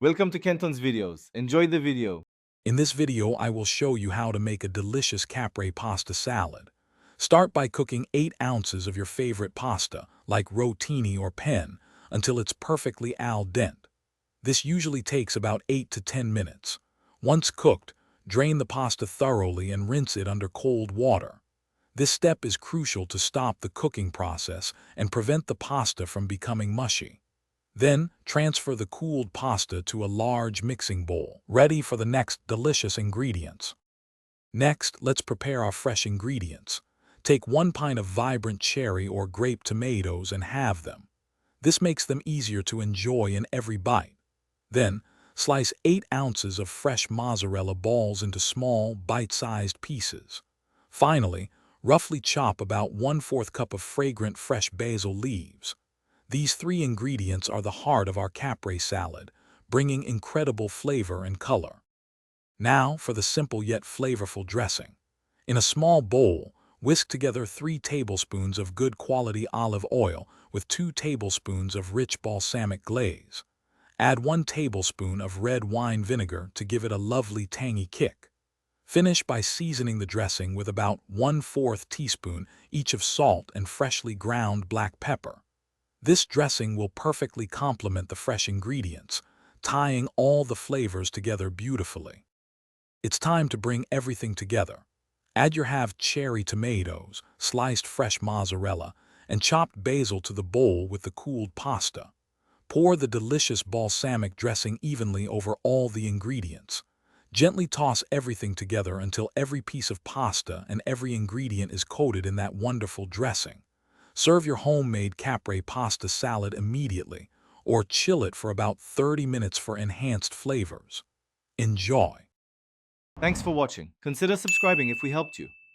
Welcome to Kenton's videos. Enjoy the video. In this video, I will show you how to make a delicious Caprese pasta salad. Start by cooking 8 ounces of your favorite pasta, like rotini or penne, until it's perfectly al dente. This usually takes about 8 to 10 minutes. Once cooked, drain the pasta thoroughly and rinse it under cold water. This step is crucial to stop the cooking process and prevent the pasta from becoming mushy. Then, transfer the cooled pasta to a large mixing bowl, ready for the next delicious ingredients. Next, let's prepare our fresh ingredients. Take 1 pint of vibrant cherry or grape tomatoes and halve them. This makes them easier to enjoy in every bite. Then, slice 8 ounces of fresh mozzarella balls into small, bite-sized pieces. Finally, roughly chop about 1/4 cup of fragrant fresh basil leaves. These 3 ingredients are the heart of our Caprese salad, bringing incredible flavor and color. Now for the simple yet flavorful dressing. In a small bowl, whisk together 3 tablespoons of good quality olive oil with 2 tablespoons of rich balsamic glaze. Add 1 tablespoon of red wine vinegar to give it a lovely tangy kick. Finish by seasoning the dressing with about 1/4 teaspoon each of salt and freshly ground black pepper. This dressing will perfectly complement the fresh ingredients, tying all the flavors together beautifully. It's time to bring everything together. Add your halved cherry tomatoes, sliced fresh mozzarella, and chopped basil to the bowl with the cooled pasta. Pour the delicious balsamic dressing evenly over all the ingredients. Gently toss everything together until every piece of pasta and every ingredient is coated in that wonderful dressing. Serve your homemade Caprese pasta salad immediately, or chill it for about 30 minutes for enhanced flavors. Enjoy! Thanks for watching. Consider subscribing if we helped you.